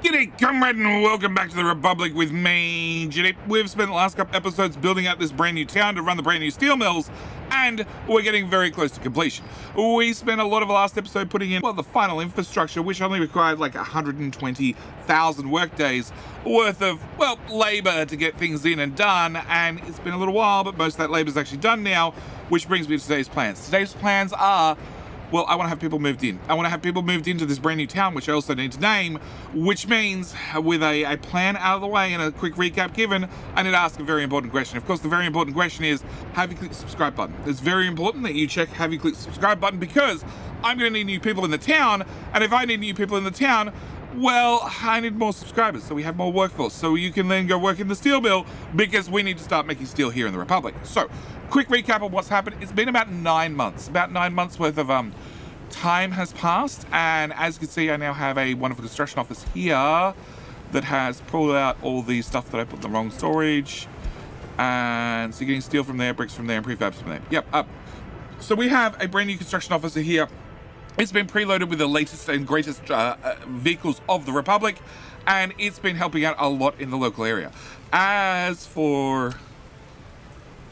G'day, comrade, and welcome back to the Republic with me, Jitty. We've spent the last couple episodes building out this brand new town to run the brand new steel mills, and we're getting very close to completion. We spent a lot of the last episode putting in, well, the final infrastructure, which only required like 120,000 workdays worth of, well, labor to get things in and done, and it's been a little while, but most of that labor is actually done now, which brings me to today's plans. Today's plans are, well, I want to have people moved in. I want to have people moved into this brand new town, which I also need to name, which means with a plan out of the way and a quick recap given, I need to ask a very important question. Of course, the very important question is, have you clicked the subscribe button? It's very important that you check, have you clicked the subscribe button, because I'm going to need new people in the town, and if I need new people in the town, well, I need more subscribers, so we have more workforce, so you can then go work in the steel mill, because we need to start making steel here in the Republic. So, quick recap of what's happened. It's been about 9 months. About 9 months worth of time has passed, and as you can see, I now have a wonderful construction office here that has pulled out all the stuff that I put in the wrong storage, and so you're getting steel from there, bricks from there, and prefabs from there. Yep. So we have a brand new construction officer here. It's been preloaded with the latest and greatest vehicles of the Republic, and it's been helping out a lot in the local area. As for...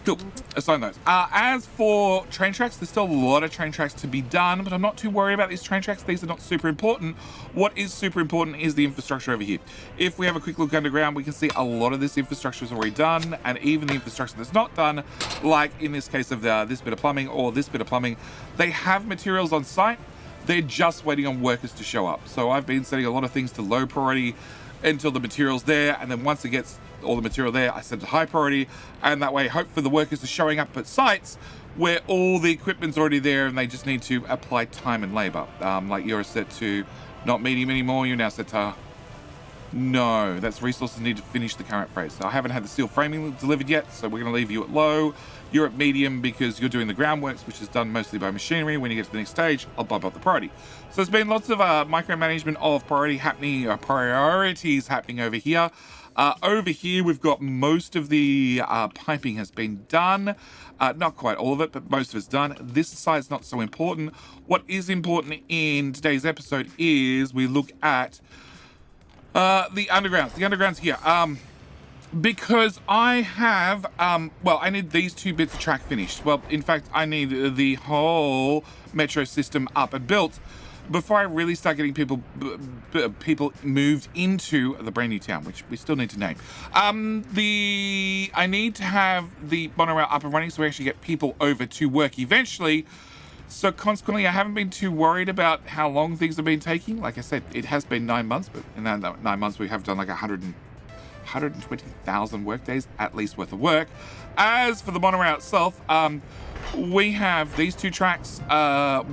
Cool, assign those. As for train tracks, there's still a lot of train tracks to be done, but I'm not too worried about these train tracks. These are not super important. What is super important is the infrastructure over here. If we have a quick look underground, we can see a lot of this infrastructure is already done, and even the infrastructure that's not done, like in this case of this bit of plumbing or this bit of plumbing, they have materials on site. They're just waiting on workers to show up. So I've been setting a lot of things to low priority until the material's there, and then once it gets all the material there, I set it to high priority, and that way hopefully the workers are showing up at sites where all the equipment's already there and they just need to apply time and labor. Like you're set to not medium anymore, you're now set to... No, that's resources need to finish the current phase. So I haven't had the steel framing delivered yet, so we're going to leave you at low. You're at medium because you're doing the groundworks, which is done mostly by machinery. When you get to the next stage, I'll bump up the priority. So there's been lots of micromanagement of priorities happening over here. Over here, we've got most of the piping has been done. Not quite all of it, but most of it's done. This side's not so important. What is important in today's episode is we look at the undergrounds. The undergrounds here. Because I have, well, I need these 2 bits of track finished. Well, in fact, I need the whole metro system up and built before I really start getting people moved into the brand new town, which we still need to name. I need to have the monorail up and running so we actually get people over to work eventually. So consequently, I haven't been too worried about how long things have been taking. Like I said, it has been 9 months, but in that 9 months, we have done like 120,000 workdays at least worth of work. As for the monorail itself, we have these 2 tracks,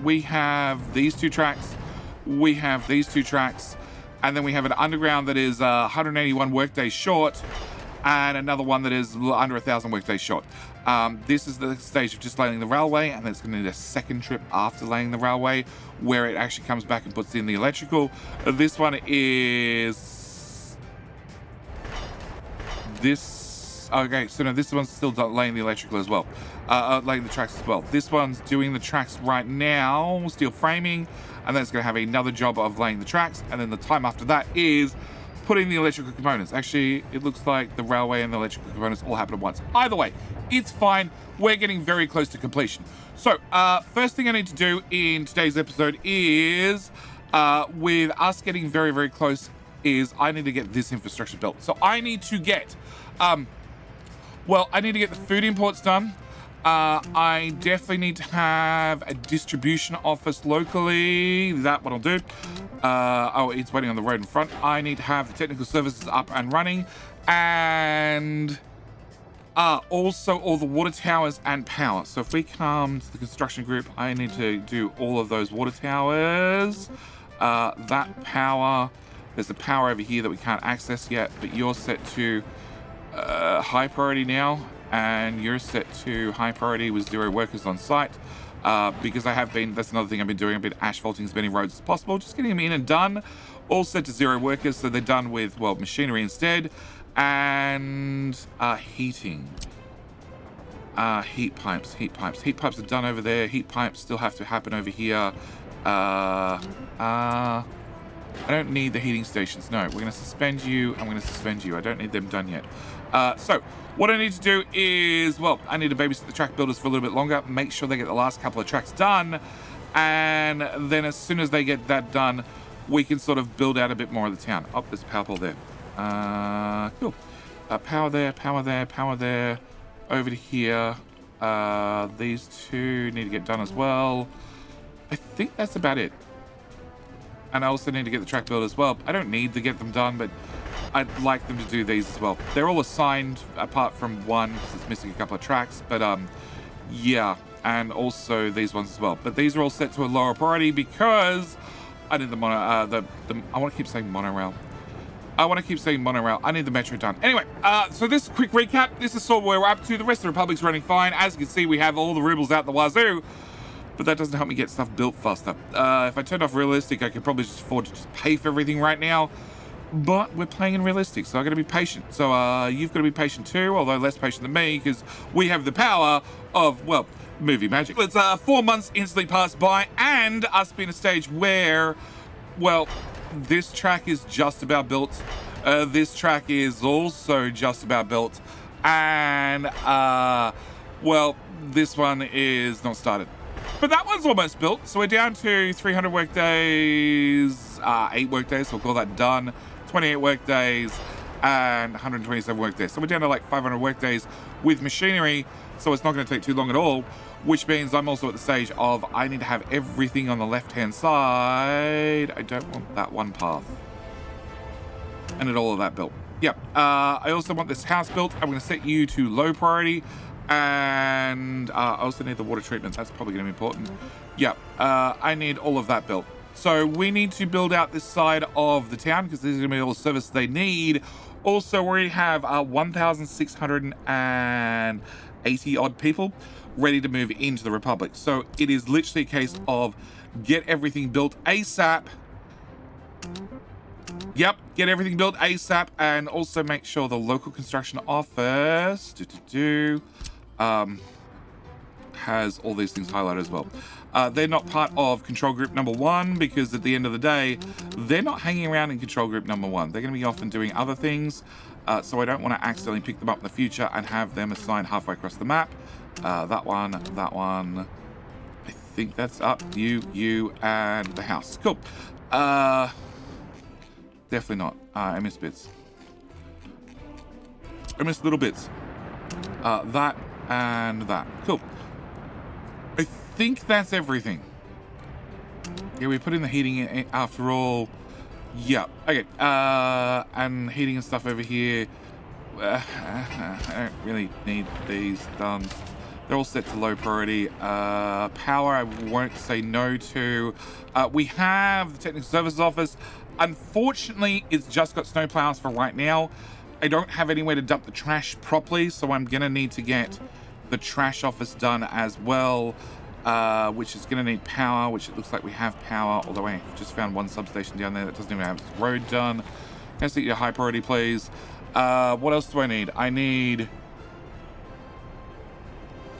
we have these 2 tracks, we have these 2 tracks, and then we have an underground that is 181 workdays short, and another one that is under 1,000 workdays short. This is the stage of just laying the railway, and then it's going to need a second trip after laying the railway, where it actually comes back and puts in the electrical. This one is... This... Okay, so no, this one's still laying the electrical as well. Laying the tracks as well. This one's doing the tracks right now, steel framing, and then it's going to have another job of laying the tracks, and then the time after that is putting the electrical components. Actually, it looks like the railway and the electrical components all happen at once. Either way, it's fine. We're getting very close to completion. So, first thing I need to do in today's episode is, with us getting very, very close, is I need to get this infrastructure built. So I need to get, well, I need to get the food imports done. I definitely need to have a distribution office locally. That's what I'll do. Oh, it's waiting on the road in front. I need to have the technical services up and running. And also all the water towers and power. So if we come to the construction group, I need to do all of those water towers. That power, there's the power over here that we can't access yet, but you're set to high priority now. And you're set to high priority with 0 workers on site, because I have been, that's another thing I've been doing, I've been asphalting as many roads as possible, just getting them in and done, all set to 0 workers, so they're done with, well, machinery instead, and heating. Heat pipes are done over there, heat pipes still have to happen over here. I don't need the heating stations. No, we're going to suspend you. I'm going to suspend you. I don't need them done yet. So what I need to do is, well, I need to babysit the track builders for a little bit longer, make sure they get the last couple of tracks done. And then as soon as they get that done, we can sort of build out a bit more of the town. Oh, there's a power pole there. Cool. Power there, power there, power there. Over to here. These two need to get done as well. I think that's about it. And I also need to get the track built as well. I don't need to get them done, but I'd like them to do these as well. They're all assigned apart from one because it's missing a couple of tracks. But yeah, and also these ones as well. But these are all set to a lower priority because I need the I want to keep saying monorail. I want to keep saying monorail. I need the metro done. Anyway, so this is a quick recap. This is sort of where we're up to. The rest of the Republic's running fine. As you can see, we have all the rubles out the wazoo. But that doesn't help me get stuff built faster. If I turned off realistic, I could probably just afford to just pay for everything right now. But we're playing in realistic, so I've got to be patient. So you've got to be patient too, although less patient than me, because we have the power of, well, movie magic. It's 4 months instantly passed by, and us being a stage where, well, this track is just about built. This track is also just about built. And, well, this one is not started. But that one's almost built, so we're down to 300 work days, 8 work days, so we'll call that done, 28 work days, and 127 work days. So we're down to like 500 work days with machinery, so it's not going to take too long at all, which means I'm also at the stage of I need to have everything on the left-hand side. I don't want that one path. And all of that built. Yep. I also want this house built. I'm going to set you to low priority. And I also need the water treatment. That's probably going to be important. Yeah, I need all of that built. So we need to build out this side of the town because these are going to be all the services they need. Also, we have 1,680 odd people ready to move into the Republic. So it is literally a case of get everything built ASAP. Yep, get everything built ASAP, and also make sure the local construction office has all these things highlighted as well. They're not part of control group number 1 because at the end of the day, they're not hanging around in control group number 1. They're going to be off and doing other things, so I don't want to accidentally pick them up in the future and have them assigned halfway across the map. That one. I think that's up. You, and the house. Cool. Definitely not. I missed bits. I missed little bits. That and that. Cool. I think that's everything. Yeah, we put in the heating in after all. Yeah. Okay. And heating and stuff over here. I don't really need these done. They're all set to low priority. Power, I won't say no to. We have the technical services office. Unfortunately, it's just got snowplows for right now. I don't have anywhere to dump the trash properly, so I'm going to need to get the trash office done as well, which is going to need power, which it looks like we have power, although I just found one substation down there that doesn't even have its road done. Can I see your high priority, please? What else do I need? I need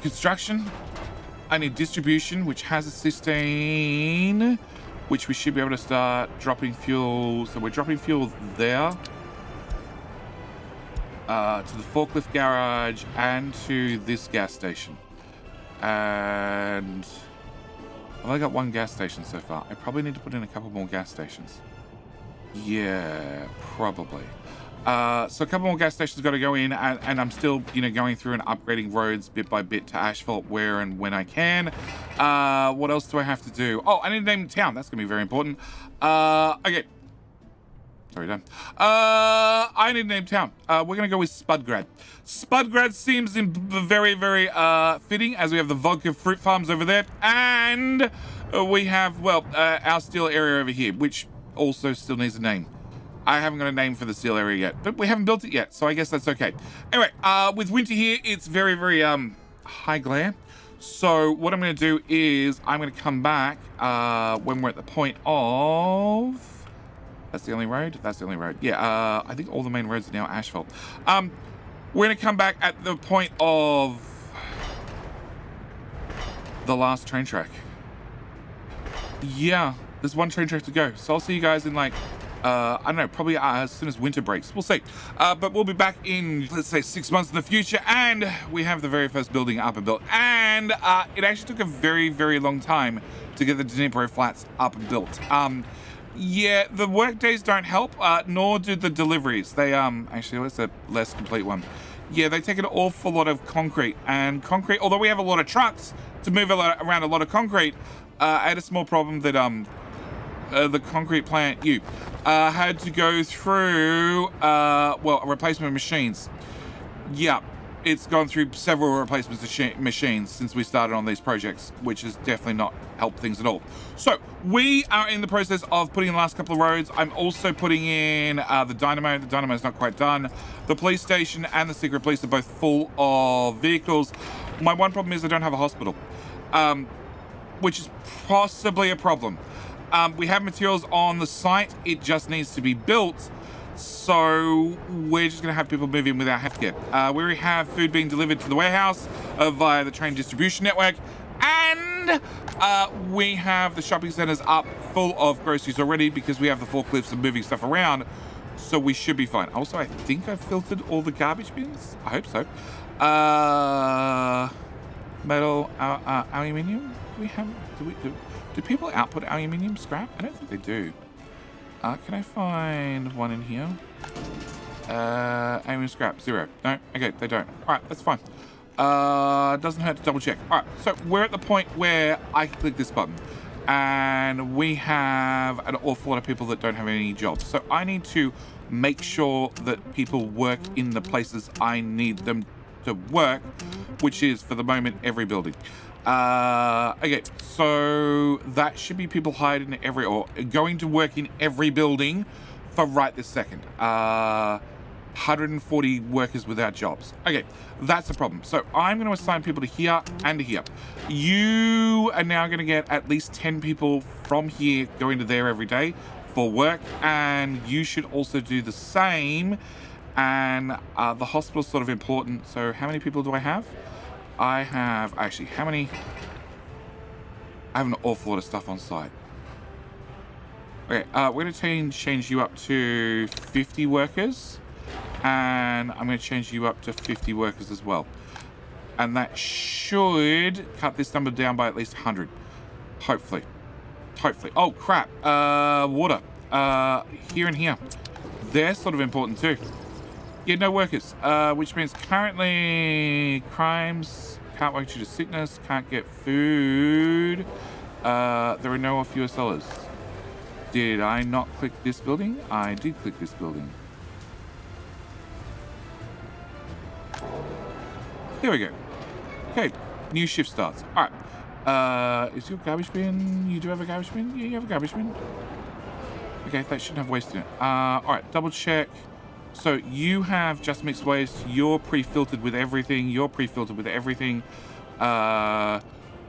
construction. I need distribution, which has a cistern, which we should be able to start dropping fuel. So we're dropping fuel there. To the forklift garage and to this gas station. And I've only got one gas station so far. I probably need to put in a couple more gas stations. Yeah, probably. So a couple more gas stations got to go in, and I'm still, going through and upgrading roads bit by bit to asphalt where and when I can. What else do I have to do? Oh, I need to name the town. That's going to be very important. Okay. Sorry, Dan. I need to name town. We're going to go with Spudgrad. Spudgrad seems very, very fitting, as we have the vodka fruit farms over there. And we have, well, our steel area over here, which also still needs a name. I haven't got a name for the steel area yet, but we haven't built it yet, so I guess that's okay. Anyway, with winter here, it's very, very high glare. So what I'm going to do is I'm going to come back when we're at the point of... That's the only road? That's the only road. Yeah, I think all the main roads are now asphalt. We're going to come back at the point of the last train track. Yeah, There's one train track to go. So I'll see you guys in like, I don't know, probably as soon as winter breaks. We'll see. But we'll be back in, let's say, 6 months in the future. And we have the very first building up and built. And it actually took a very, very long time to get the Dnipro flats up and built. Yeah, the work days don't help, nor do the deliveries. They, actually, that's a less complete one. Yeah, they take an awful lot of concrete. And concrete, although we have a lot of trucks to move around a lot of concrete, I had a small problem that, the concrete plant, had to go through, well, a replacement of machines. Yeah, it's gone through several replacements of machines since we started on these projects, which has definitely not helped things at all. So we are in the process of putting in the last couple of roads. I'm also putting in the dynamo. The dynamo is not quite done. The police station and the secret police are both full of vehicles. My one problem is I don't have a hospital, which is possibly a problem. We have materials on the site. It just needs to be built. So we're just going to have people move in without healthcare. We already have food being delivered to the warehouse via the train distribution network. And we have the shopping centers up full of groceries already because we have the forklifts and moving stuff around. So we should be fine. Also, I think I've filtered all the garbage bins. I hope so. Metal, aluminium. Do people output aluminium scrap? I don't think they do. Can I find one in here? Aluminium scrap, 0. No, okay, they don't. All right, that's fine. Doesn't hurt to double check. All right, so we're at the point where I can click this button and we have an awful lot of people that don't have any jobs. So I need to make sure that people work in the places I need them to work, which is for the moment every building. Okay, so that should be people hired in every, or going to work in every building for right this second. 140 workers without jobs. Okay, that's the problem. So I'm going to assign people to here and to here. You are now going to get at least 10 people from here going to there every day for work, and you should also do the same. And the hospital's sort of important. So how many people do I have? I have, actually, how many? I have an awful lot of stuff on site. Okay, we're going to change you up to 50 workers. And I'm going to change you up to 50 workers as well. And that should cut this number down by at least 100. Hopefully. Hopefully. Oh, crap. Water. Here and here. They're sort of important too. Yeah, no workers, which means currently crimes, can't work due to sickness, can't get food. There are no off US dollars. Did I not click this building? I did click this building. There we go. Okay, new shift starts. All right. Is your garbage bin? You do have a garbage bin? Yeah, you have a garbage bin. Okay, that shouldn't have waste in it. All right, double check. So you have just mixed waste. You're pre-filtered with everything. You're pre-filtered with everything.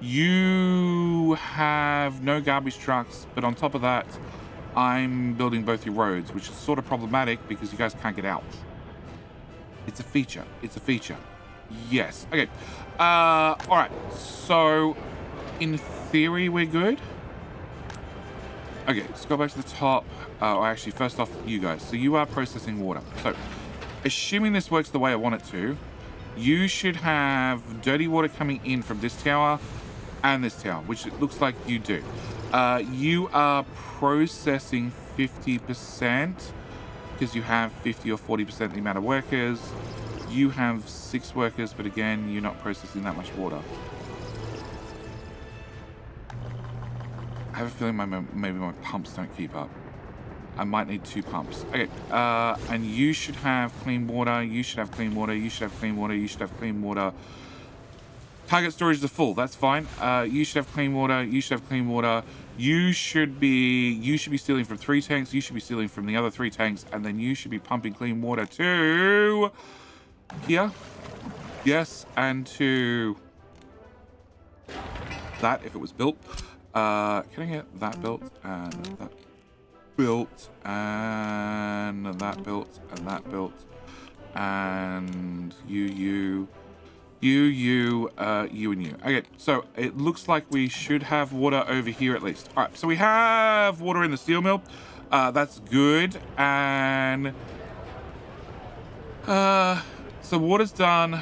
You have no garbage trucks, but on top of that, I'm building both your roads, which is sort of problematic because you guys can't get out. It's a feature. It's a feature. Yes. Okay. All right. So in theory, we're good. Okay, let's go back to the top. Actually, first off, you guys. So you are processing water. So, assuming this works the way I want it to, you should have dirty water coming in from this tower and this tower, which it looks like you do. You are processing 50% because you have 50 or 40% the amount of workers. You have 6 workers, but again, you're not processing that much water. I have a feeling maybe my pumps don't keep up. I might need 2 pumps. Okay, and you should have clean water, you should have clean water, you should have clean water, you should have clean water. Target storage is full, that's fine. You should have clean water, you should have clean water. You should be stealing from 3 tanks, you should be stealing from the other 3 tanks, and then you should be pumping clean water to here. Yes, and to that if it was built. Can I get that built and that built and that built and that built and you You, and you. Okay, so it looks like we should have water over here at least. All right, so we have water in the steel mill. That's good. And so water's done.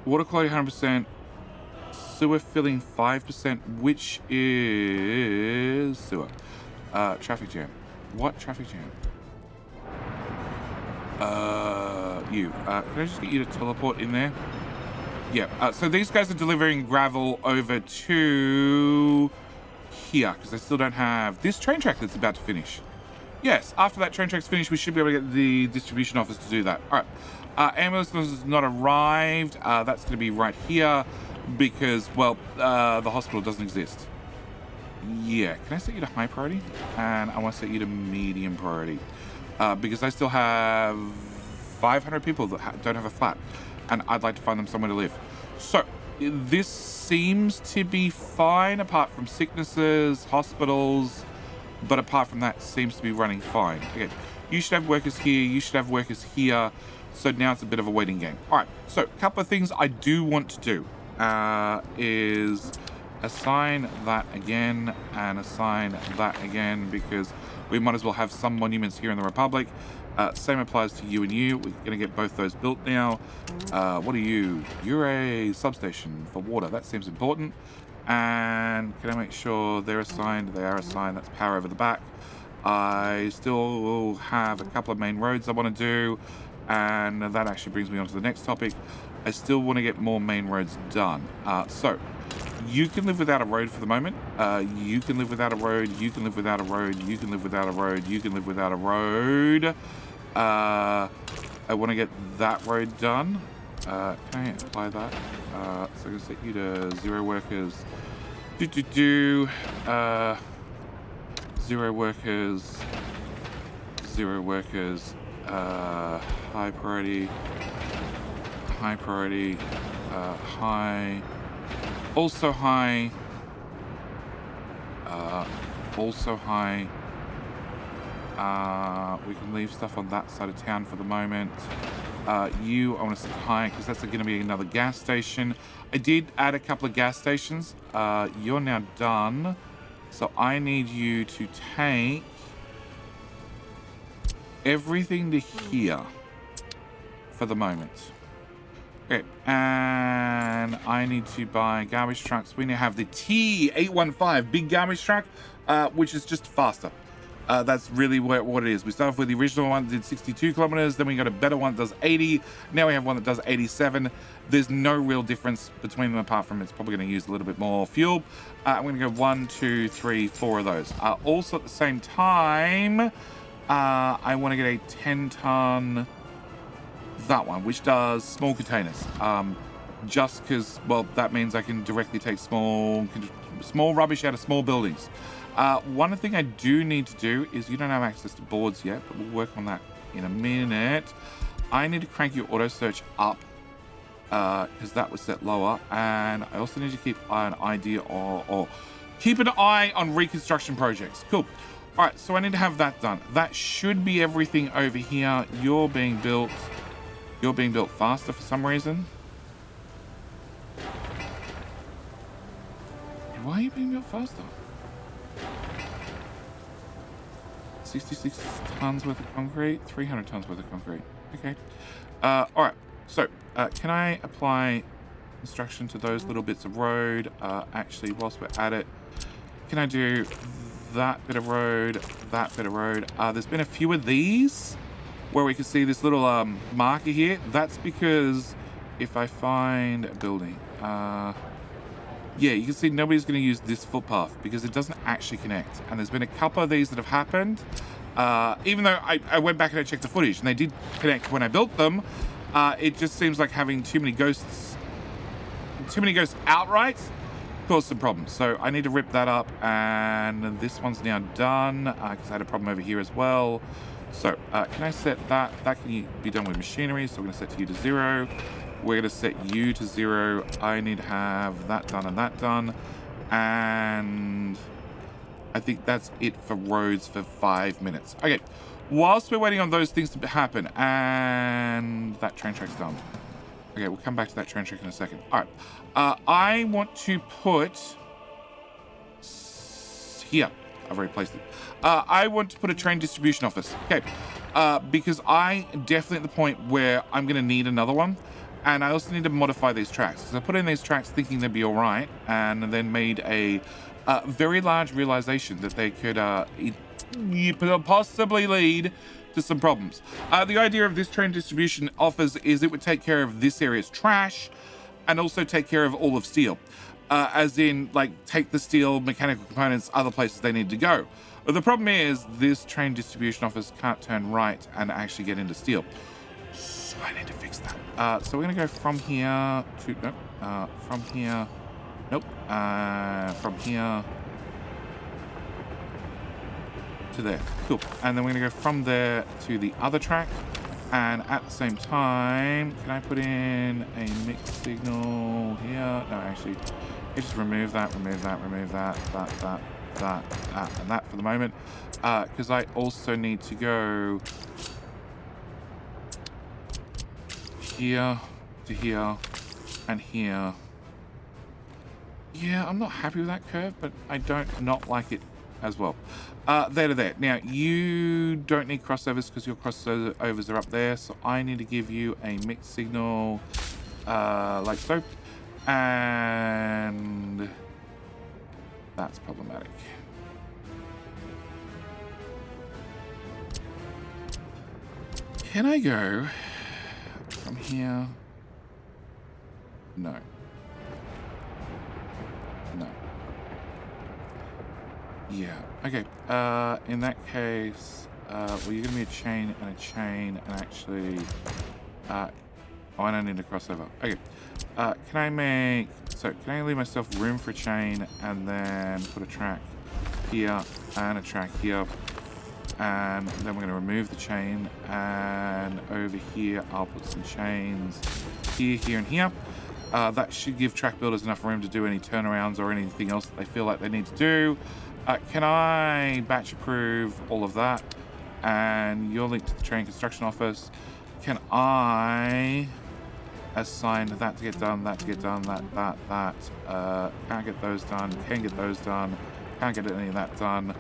Water quality 100%. Sewer filling 5%, which is sewer. Traffic jam. What traffic jam? Can I just get you to teleport in there? Yeah, so these guys are delivering gravel over to here, because I still don't have this train track that's about to finish. Yes, after that train track's finished, we should be able to get the distribution office to do that. All right, ambulance has not arrived. That's going to be right here, because, well, the hospital doesn't exist. Yeah, can I set you to high priority? And I want to set you to medium priority. Because I still have 500 people that don't have a flat, and I'd like to find them somewhere to live. So this seems to be fine, apart from sicknesses, hospitals, but apart from that, seems to be running fine. Okay, you should have workers here, you should have workers here, so now it's a bit of a waiting game. All right, so a couple of things I do want to do is assign that again and assign that again, because we might as well have some monuments here in the Republic. Same applies to you and you. We're going to get both those built now. What are you? You're a substation for water. That seems important. And can I make sure they're assigned? They are assigned. That's power over the back. I still will have a couple of main roads I want to do. And that actually brings me on to the next topic. I still want to get more main roads done. So you can live without a road for the moment. You can live without a road. You can live without a road. You can live without a road. You can live without a road. I want to get that road done. Can I apply that? So I'm going to set you to 0 workers. 0 workers. 0 workers. High priority. High priority. High. Also high. Also high. We can leave stuff on that side of town for the moment. I want to set high because that's going to be another gas station. I did add a couple of gas stations. You're now done. So I need you to take everything to here for the moment. Okay, and I need to buy garbage trucks. We now have the T815 big garbage truck, which is just faster. That's really what it is. We started off with the original one that did 62 kilometers, then we got a better one that does 80. Now we have one that does 87. There's no real difference between them apart from it's probably going to use a little bit more fuel. I'm going to go 1, 2, 3, 4 of those. Also at the same time, I want to get a 10-ton... that one, which does small containers, just because, well, that means I can directly take small rubbish out of small buildings. One thing I do need to do is, you don't have access to boards yet, but we'll work on that in a minute. I need to crank your auto search up because that was set lower, and I also need to keep an idea or keep an eye on reconstruction projects. Cool. All right, so I need to have that done. That should be everything over here. You're being built faster for some reason. Why are you being built faster? 66 tons worth of concrete, 300 tons worth of concrete. Okay. All right. So, can I apply construction to those little bits of road? Actually, whilst we're at it, can I do that bit of road, that bit of road? There's been a few of these where we can see this little marker here. That's because if I find a building, yeah, you can see nobody's going to use this footpath because it doesn't actually connect. And there's been a couple of these that have happened. Even though I went back and I checked the footage and they did connect when I built them, it just seems like having too many ghosts outright caused some problems. So I need to rip that up, and this one's now done because I had a problem over here as well. So can I set that? That can be done with machinery. So we're going to set you to 0. We're going to set you to 0. I need to have that done and that done. And I think that's it for roads for 5 minutes. Okay. Whilst we're waiting on those things to happen, and that train track's done. Okay, we'll come back to that train trick in a second. All right. I want to put here. I've already placed it. I want to put a train distribution office. Okay. Because I definitely at the point where I'm going to need another one. And I also need to modify these tracks. So I put in these tracks thinking they'd be all right, and then made a very large realization that they could possibly lead to some problems. The idea of this train distribution office is it would take care of this area's trash and also take care of all of steel. As in, like, take the steel, mechanical components, other places they need to go. But the problem is this train distribution office can't turn right and actually get into steel. So I need to fix that. So we're going to go from here to, nope, from here, nope, from here to there. Cool. And then we're going to go from there to the other track. And at the same time, can I put in a mixed signal here? No, actually, just remove that, and that for the moment. Because I also need to go here to here and here. Yeah, I'm not happy with that curve, but I don't not like it as well. There to there. Now, you don't need crossovers because your crossovers are up there, so I need to give you a mixed signal like so. And that's problematic. Can I go from here? No. No. Yeah. Okay. In that case, well, you're gonna be a chain and a chain, and actually, oh, I don't need a crossover. Okay. Can I leave myself room for a chain and then put a track here and a track here, and then we're going to remove the chain, and over here I'll put some chains here, here, and here. That should give track builders enough room to do any turnarounds or anything else that they feel like they need to do. Can I batch approve all of that? And you're linked to the train construction office. Can I assign that to get done, that to get done, that. Can't get those done, can get those done, can't get any of that done.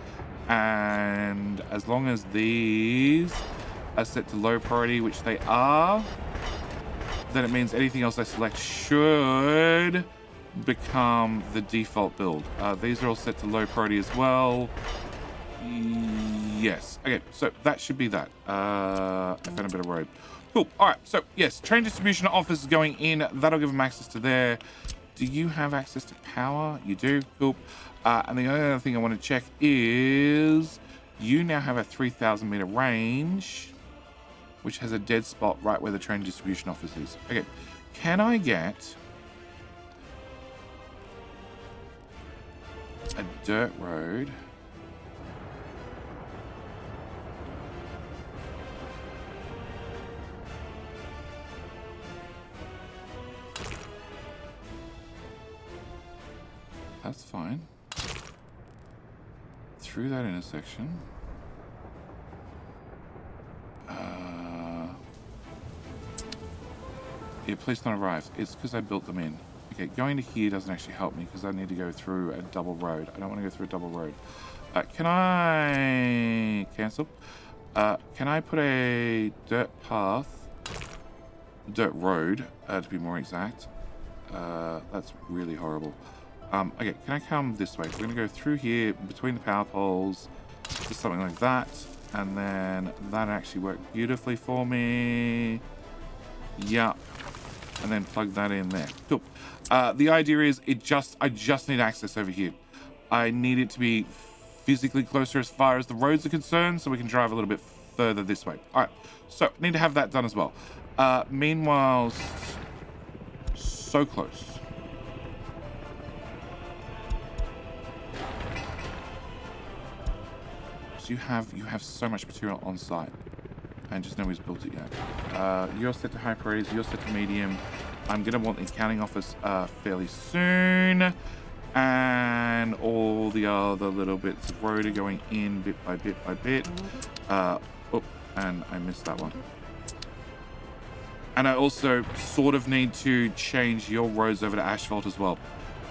And as long as these are set to low priority, which they are, then it means anything else I select should become the default build. These are all set to low priority as well. Yes. Okay, so that should be that. I found a bit of road. Cool. All right. So yes, train distribution office is going in. That'll give them access to there. Do you have access to power? You do. Cool. And the only other thing I want to check is you now have a 3,000 meter range, which has a dead spot right where the train distribution office is. Okay. Can I get a dirt road? That's fine. Through that intersection. Yeah, please not arrive. It's because I built them in. Okay, going to here doesn't actually help me because I need to go through a double road. I don't want to go through a double road. Can I cancel? Can I put a dirt path, dirt road, to be more exact? That's really horrible. Okay, can I come this way? We're going to go through here between the power poles, just something like that, and then that actually worked beautifully for me. Yep, and then plug that in there. Cool. The idea is I just need access over here. I need it to be physically closer as far as the roads are concerned, so we can drive a little bit further this way. All right, so need to have that done as well. Meanwhile, so close. You have so much material on site, and just nobody's built it yet. You're set to high priorities. You're set to medium. I'm gonna want the accounting office fairly soon, and all the other little bits of road are going in bit by bit by bit. Oh, and I missed that one. And I also sort of need to change your roads over to asphalt as well,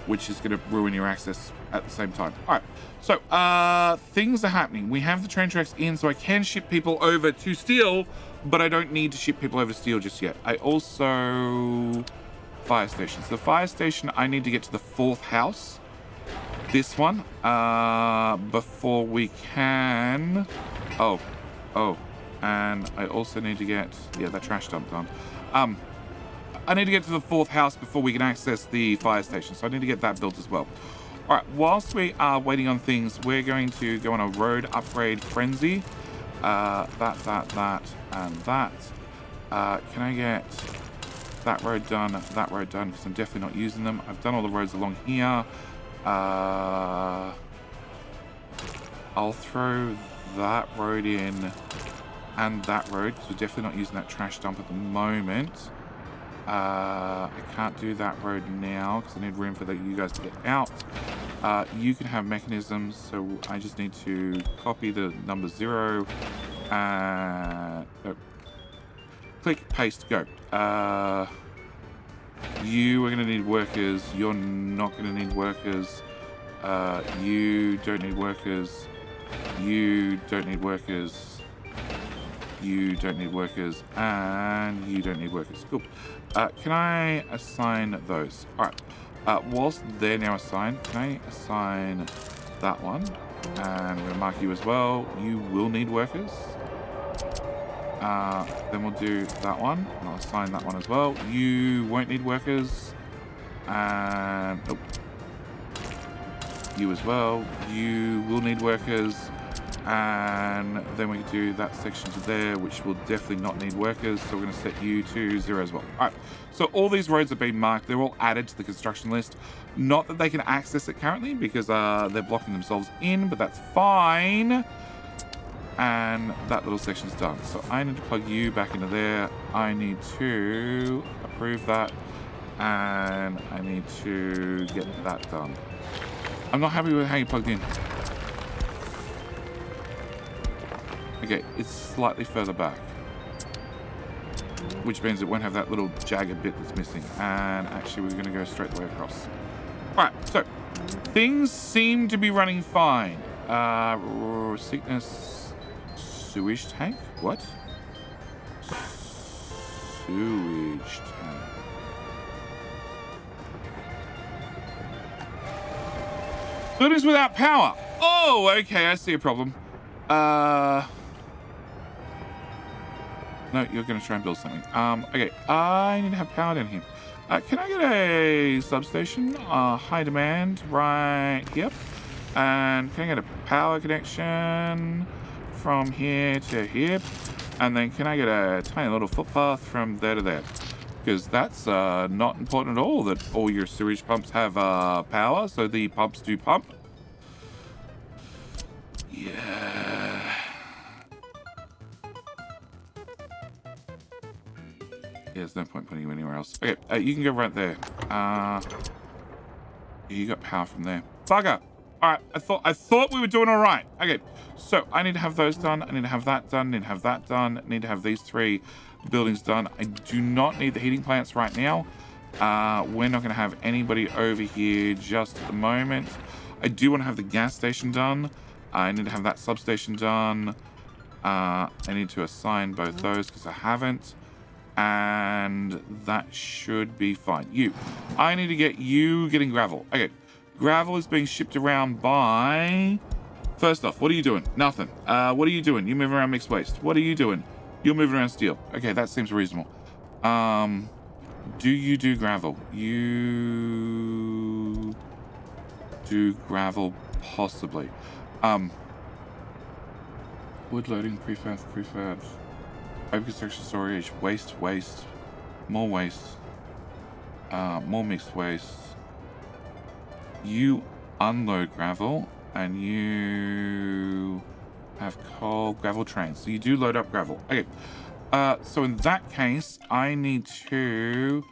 which is going to ruin your access at the same time. All right, so things are happening. We have the train tracks in, so I can ship people over to steel, but I don't need to ship people over to steel just yet. I also... Fire stations. The fire station, I need to get to the 4th house. This one, before we can... Oh, and I also need to get... Yeah, that trash dump done. I need to get to the 4th house before we can access the fire station, so I need to get that built as well. All right, whilst we are waiting on things, we're going to go on a road upgrade frenzy. That, and that. Can I get that road done, because I'm definitely not using them. I've done all the roads along here. I'll throw that road in and that road, because we're definitely not using that trash dump at the moment. I can't do that road now because I need room for you guys to get out. You can have mechanisms, so I just need to copy the number 0 and click, paste, go. You are going to need workers. You're not going to need workers. You don't need workers. You don't need workers. You don't need workers, and you don't need workers. Cool. Can I assign those? All right. Whilst they're now assigned, can I assign that one? And I'm going to mark you as well. You will need workers. Then we'll do that one, and I'll assign that one as well. You won't need workers. And nope. You as well. You will need workers. And then we can do that section to there, which will definitely not need workers. So we're going to set you to 0 as well. All right. So all these roads have been marked. They're all added to the construction list. Not that they can access it currently because they're blocking themselves in, but that's fine. And that little section's done. So I need to plug you back into there. I need to approve that. And I need to get that done. I'm not happy with how you plugged in. Okay, it's slightly further back, which means it won't have that little jagged bit that's missing. And actually, we're going to go straight the way across. All right, so things seem to be running fine. Sickness, sewage tank? What? Sewage tank. Buildings without power. Oh, okay, I see a problem. No, you're going to try and build something. Okay, I need to have power down here. Can I get a substation? High demand right here. And can I get a power connection from here to here? And then can I get a tiny little footpath from there to there? Because that's not important at all that all your sewage pumps have power, so the pumps do pump. Yeah. Yeah, there's no point putting you anywhere else. Okay, you can go right there. You got power from there. Bugger. All right, I thought we were doing all right. Okay, so I need to have those done. I need to have that done. I need to have that done. I need to have these 3 buildings done. I do not need the heating plants right now. We're not going to have anybody over here just at the moment. I do want to have the gas station done. I need to have that substation done. I need to assign both those because I haven't. And that should be fine. I need to get you getting gravel. Okay, gravel is being shipped around by... First off, what are you doing? Nothing. What are you doing? You moving around mixed waste. What are you doing? You're moving around steel. Okay, that seems reasonable. Do you do gravel? You do gravel, possibly. Wood loading, prefabs. Open construction storage, waste, more waste, more mixed waste. You unload gravel, and you have coal, gravel trains. So you do load up gravel. Okay, so in that case, I need to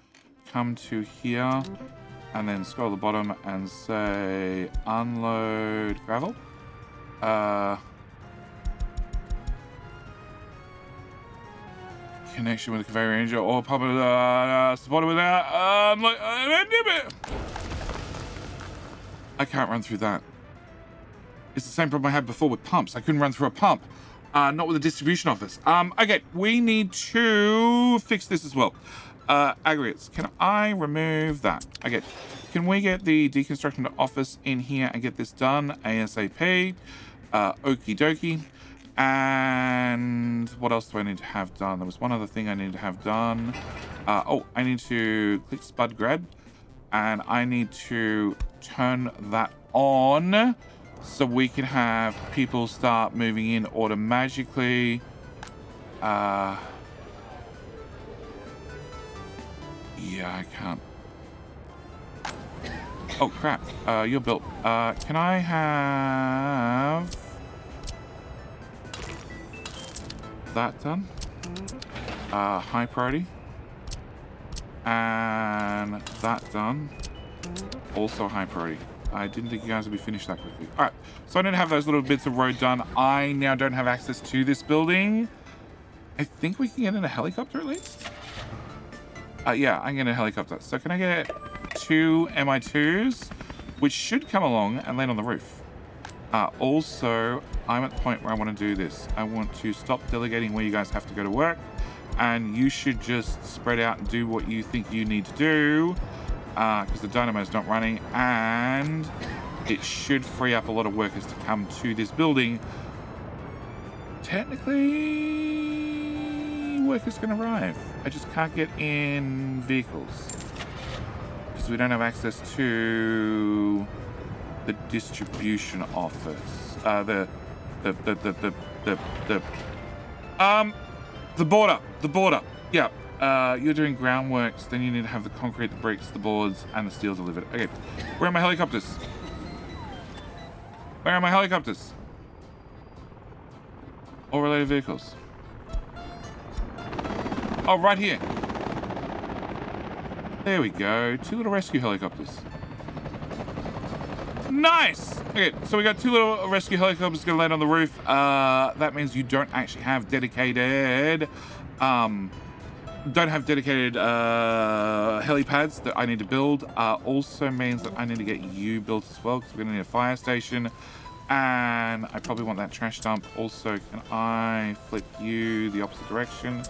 come to here, and then scroll to the bottom and say unload gravel. connection with the conveyor engine or pump supported without I can't run through that. It's the same problem I had before with pumps. I couldn't run through a pump. Not with the distribution office. Okay, we need to fix this as well. Aggregates. Can I remove that? Okay. Can we get the deconstruction office in here and get this done ASAP? Okie dokie. And what else do I need to have done? There was one other thing I need to have done. Oh, I need to click Spud Grad. And I need to turn that on so we can have people start moving in automatically. Yeah, I can't. Oh, crap. You're built. Can I have that done? High priority. And that done. Also high priority. I didn't think you guys would be finished that quickly. All right, so I didn't have those little bits of road done. I now don't have access to this building. I think we can get in a helicopter at least. Yeah, I can get a helicopter. So can I get 2 MI2s, which should come along and land on the roof. Also, I'm at the point where I want to do this. I want to stop delegating where you guys have to go to work, and you should just spread out and do what you think you need to do. Because the dynamo's not running, and it should free up a lot of workers to come to this building. Technically, workers can arrive. I just can't get in vehicles because we don't have access to the distribution office. The border. Yeah. You're doing groundworks, then you need to have the concrete, the bricks, the boards, and the steel delivered. Okay, where are my helicopters? Where are my helicopters? All related vehicles. Oh, right here. There we go. 2 little rescue helicopters. Nice! Okay, so we got 2 little rescue helicopters gonna land on the roof. That means you don't actually have dedicated, helipads that I need to build. Also means that I need to get you built as well, because we're gonna need a fire station, and I probably want that trash dump. Also, can I flip you the opposite direction?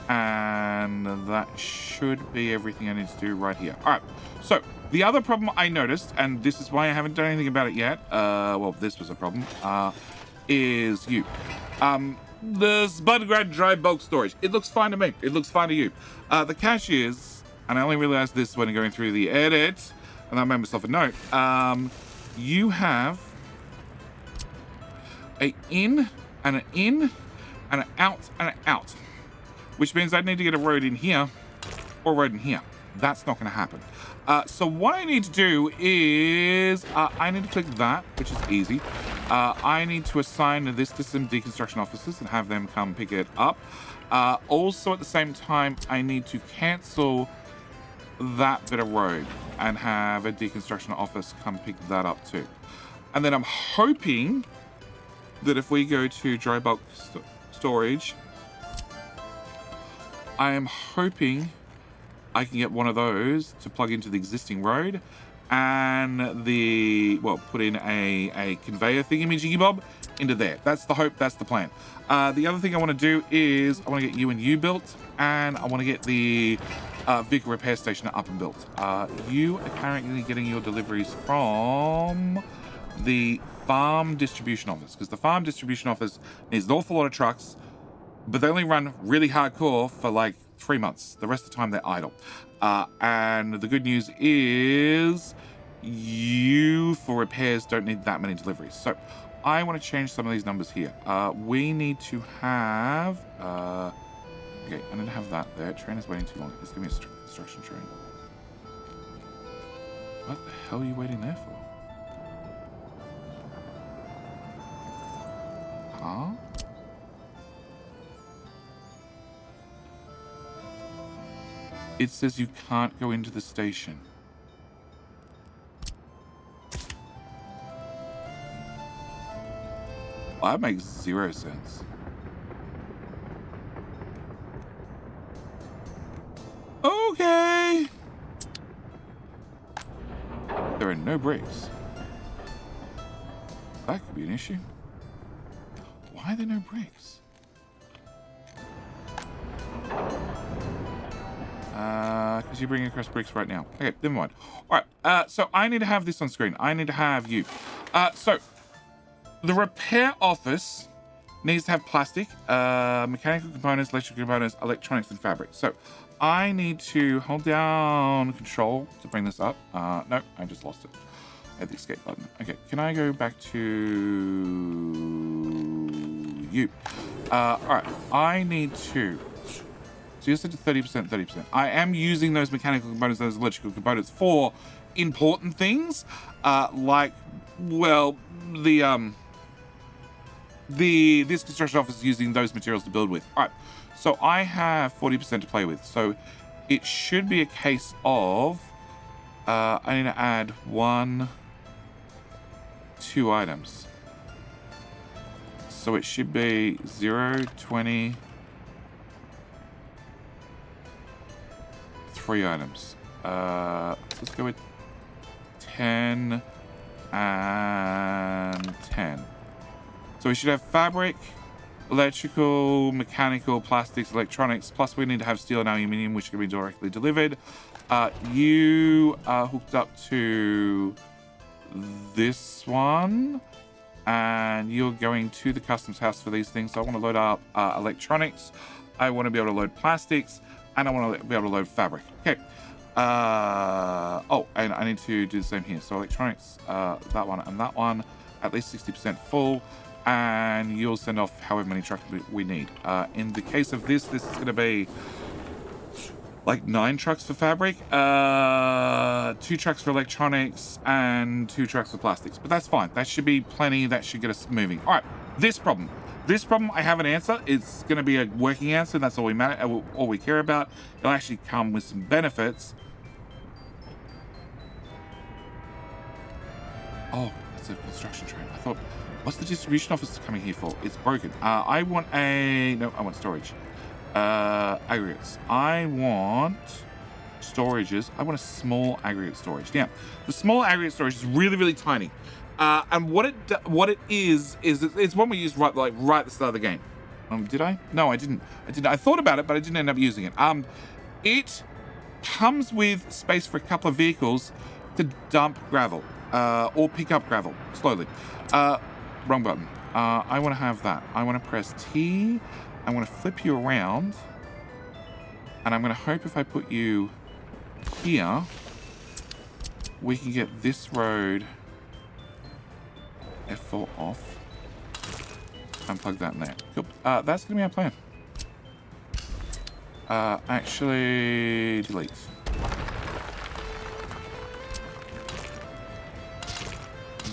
And that should be everything I need to do right here. All right, so the other problem I noticed, and this is why I haven't done anything about it yet, well, this was a problem, is you. The Spudgrad dry bulk storage. It looks fine to me. It looks fine to you. The catch is, and I only realized this when going through the edit, and I made myself a note, you have an in and an in and an out and an out, which means I need to get a road in here or a road in here. That's not going to happen. So what I need to do is I need to click that, which is easy. I need to assign this to some deconstruction officers and have them come pick it up. Also, at the same time, I need to cancel that bit of road and have a deconstruction office come pick that up too. And then I'm hoping that if we go to dry bulk storage, I am hoping I can get one of those to plug into the existing road and put in a conveyor thingy bob into there. That's the hope, that's the plan. The other thing I want to do is I want to get you and you built, and I want to get the vehicle repair station up and built. You are currently getting your deliveries from the farm distribution office, because the farm distribution office needs an awful lot of trucks, but they only run really hardcore for like 3 months. The rest of the time they're idle. And the good news is you, for repairs, don't need that many deliveries. So I want to change some of these numbers here. We need to have... okay, I need to have that there. Train is waiting too long. Just give me a construction train. What the hell are you waiting there for? Huh? It says you can't go into the station. Well, that makes 0 sense. Okay. There are no bricks. That could be an issue. Why are there no bricks? Because you're bringing across bricks right now. Okay, never mind. All right, so I need to have this on screen. I need to have you. So the repair office needs to have plastic, mechanical components, electrical components, electronics, and fabric. So I need to hold down control to bring this up. No, I just lost it. I had the escape button. Okay, can I go back to you? All right, I need to. So you said to 30%, 30%. I am using those mechanical components, those electrical components for important things, like, well, this construction office is using those materials to build with. All right, so I have 40% to play with. So it should be a case of I need to add 2 items. So it should be 0, 20, 3 items. So let's go with 10 and 10. So we should have fabric, electrical, mechanical, plastics, electronics, plus we need to have steel and aluminium, which can be directly delivered. You are hooked up to this one, and you're going to the customs house for these things. So I want to load up electronics, I want to be able to load plastics, and I want to be able to load fabric. Okay. Oh, and I need to do the same here. So electronics, that one and that one, at least 60% full. And you'll send off however many trucks we need. In the case of this is going to be like 9 trucks for fabric, 2 trucks for electronics, and 2 trucks for plastics. But that's fine. That should be plenty. That should get us moving. All right, this problem, I have an answer. It's going to be a working answer. That's all we care about. It'll actually come with some benefits. Oh, that's a construction train. I thought, what's the distribution office coming here for? It's broken. I want storage. Aggregates. I want storages. I want a small aggregate storage. Now, the small aggregate storage is really, really tiny. And what it is it's one we used right at the start of the game. Did I? No, I didn't. I thought about it, but I didn't end up using it. It comes with space for a couple of vehicles to dump gravel, or pick up gravel slowly. Wrong button. I want to have that. I want to press T. I want to flip you around. And I'm going to hope if I put you here, we can get this road F4 off. And plug that in there. Cool. That's going to be our plan. Actually, delete.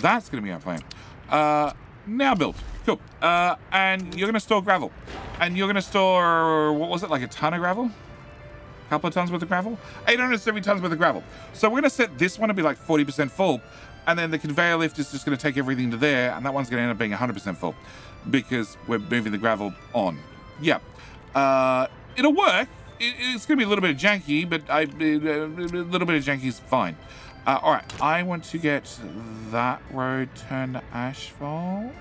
That's going to be our plan. Now build. Cool. And you're going to store gravel. And you're going to store, what was it, like a ton of gravel? A couple of tons worth of gravel? 870 tons worth of gravel. So we're going to set this one to be like 40% full. And then the conveyor lift is just going to take everything to there. And that one's going to end up being 100% full. Because we're moving the gravel on. Yeah. It'll work. It's going to be a little bit janky, but a little bit of janky is fine. All right, I want to get that road turned to asphalt.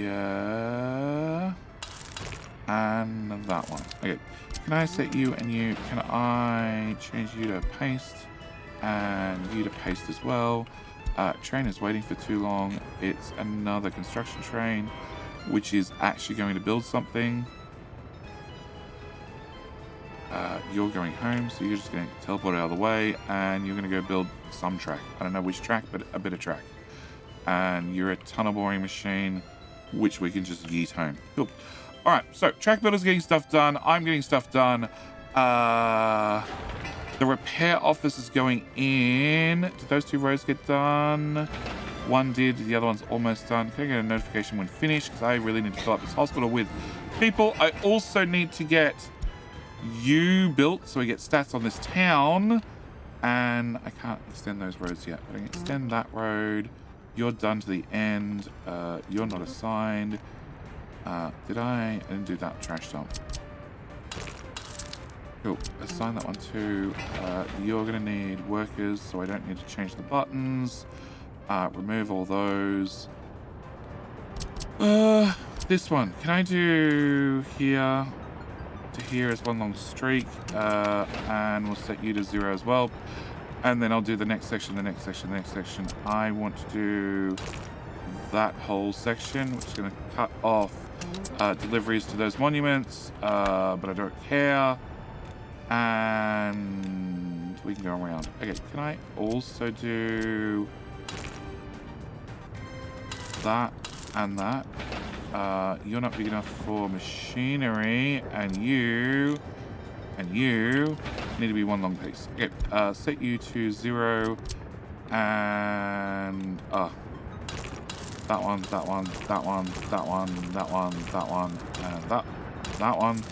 Yeah. And that one. Okay. Can I set you and you? Can I change you to paste? And you to paste as well. Train is waiting for too long. It's another construction train, which is actually going to build something. You're going home, so you're just going to teleport out of the way, and you're going to go build some track. I don't know which track, but a bit of track. And you're a tunnel boring machine, which we can just yeet home. Cool. All right, so track builder's getting stuff done. I'm getting stuff done. The repair office is going in. Did those 2 rows get done? One did. The other one's almost done. Can I get a notification when finished? Because I really need to fill up this hospital with people. I also need to get you built so we get stats on this town. And I can't extend those roads yet. But I can extend that road. You're done to the end. You're not assigned. Did I? I didn't do that trash dump. Cool. Assign that one to, you're going to need workers, so I don't need to change the buttons. Remove all those. This one. Can I do here to here as one long streak? And we'll set you to 0 as well. And then I'll do the next section, the next section, the next section. I want to do that whole section, which is going to cut off deliveries to those monuments, but I don't care. And we can go around. Okay, can I also do that and that? You're not big enough for machinery, and you need to be one long piece. Okay, set you to 0, and that one, that one, that one, that one, that one, that one, and that one.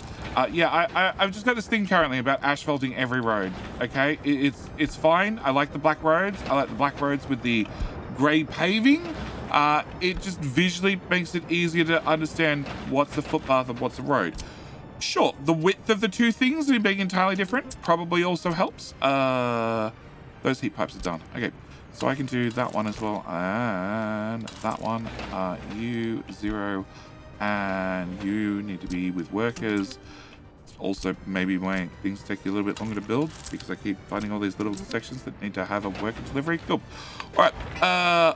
Yeah, I've just got this thing currently about asphalting every road. Okay, it's fine. I like the black roads. I like the black roads with the grey paving. It just visually makes it easier to understand what's a footpath and what's a road. Sure, the width of the two things being entirely different probably also helps. Those heat pipes are done. Okay, so I can do that one as well, and that one. You 0, and you need to be with workers. Also, maybe my things take you a little bit longer to build because I keep finding all these little sections that need to have a worker delivery. Cool. All right.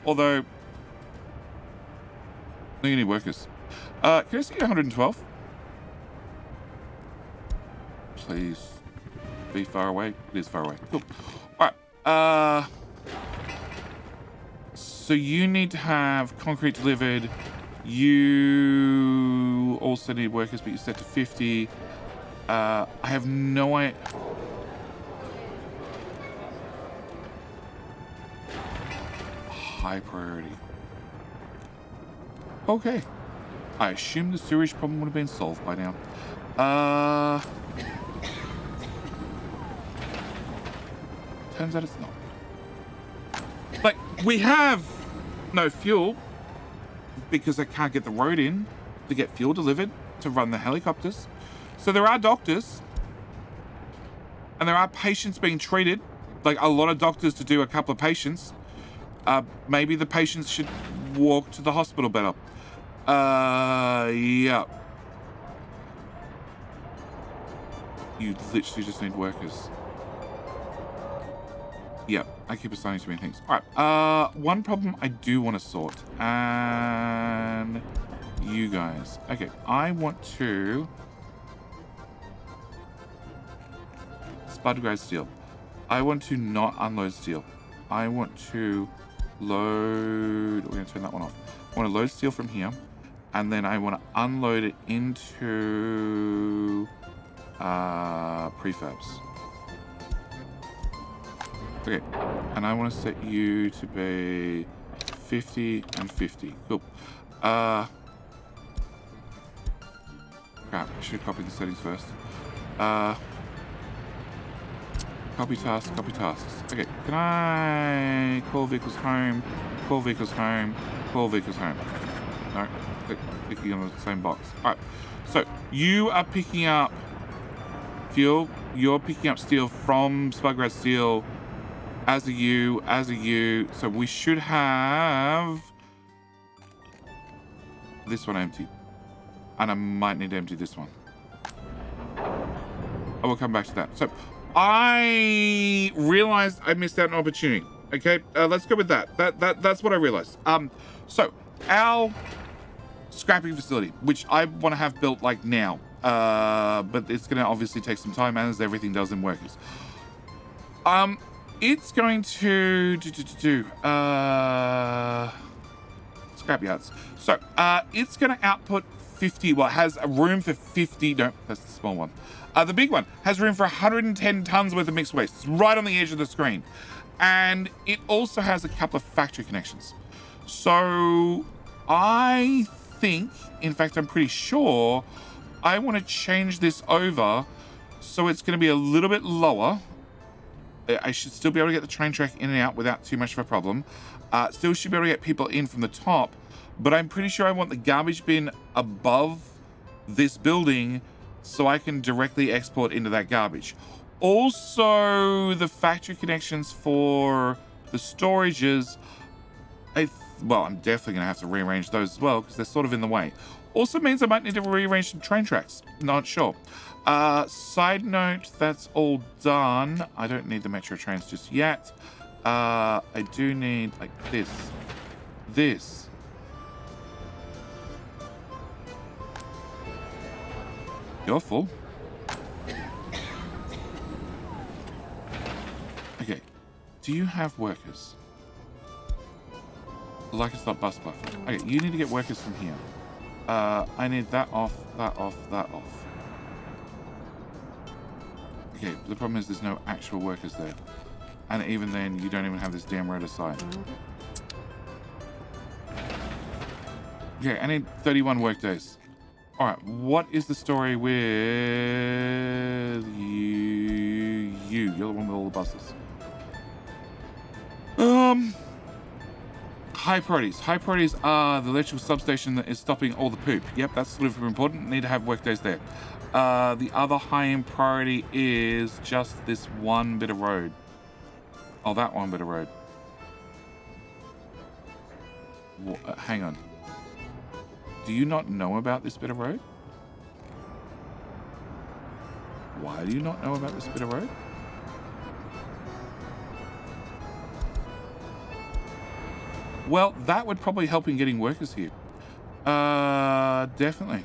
Although, no, you need workers. Can I see 112? Please be far away. It is far away. Cool. All right. So you need to have concrete delivered. You also need workers, but you're set to 50. I have no idea. High priority. Okay. I assume the sewage problem would have been solved by now. Turns out it's not. Like, we have no fuel because I can't get the road in to get fuel delivered to run the helicopters. So there are doctors and there are patients being treated, like a lot of doctors to do a couple of patients. Maybe the patients should walk to the hospital better. Yeah. You literally just need workers. Yeah, I keep assigning too many things. All right, one problem I do want to sort, and you guys. Okay, I want to spud grade steel. I want to not unload steel. I want to load. We're going to turn that one off. I want to load steel from here, and then I want to unload it into prefabs. Okay, and I want to set you to be 50 and 50. Cool. Crap, I should have copied the settings first. Copy tasks, copy tasks. Okay, can I call vehicles home, call vehicles home, call vehicles home? No, clicking on the same box. All right, so you are picking up fuel, you're picking up steel from Spudgrad Steel as a U, so we should have this one empty. And I might need to empty this one. I will come back to that. So I realized I missed out an opportunity. Okay, let's go with that. That's what I realized. So our scrapping facility, which I want to have built like now, but it's going to obviously take some time, as everything does in workers. It's going to scrap yards. So it's going to output 50. Well, it has a room for 50. No, that's the small one. The big one has room for 110 tons worth of mixed waste. It's right on the edge of the screen. And it also has a couple of factory connections. So I think, in fact, I'm pretty sure I want to change this over so it's going to be a little bit lower. I should still be able to get the train track in and out without too much of a problem. Still should be able to get people in from the top, but I'm pretty sure I want the garbage bin above this building so I can directly export into that garbage. Also, the factory connections for the storages, well, I'm definitely going to have to rearrange those as well because they're sort of in the way. Also means I might need to rearrange some train tracks. Not sure. Side note, that's all done. I don't need the metro trains just yet. I do need, like, this. You're full. Okay. Do you have workers? Like it's not bus platform. Okay, you need to get workers from here. I need that off, that off, that off. Okay, but the problem is there's no actual workers there. And even then, you don't even have this damn road aside. Okay, I need 31 work days. Alright, what is the story with you? You're the one with all the buses. High priorities. High priorities are the electrical substation that is stopping all the poop. Yep, that's sort of important. Need to have work days there. The other high-end priority is just this one bit of road. Oh, that one bit of road. Hang on. Do you not know about this bit of road? Why do you not know about this bit of road? Well, that would probably help in getting workers here. Definitely.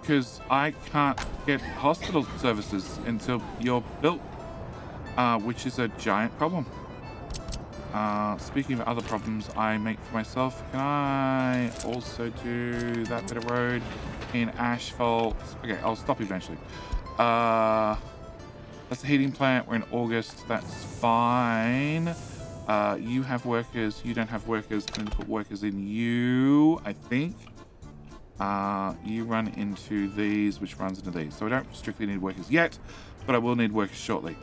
Because I can't get hospital services until you're built, which is a giant problem. Speaking of other problems I make for myself, can I also do that bit of road in asphalt? Okay, I'll stop eventually. That's the heating plant. We're in August. That's fine. You have workers. You don't have workers. I'm going to put workers in you, I think. You run into these, which runs into these. So I don't strictly need workers yet, but I will need workers shortly.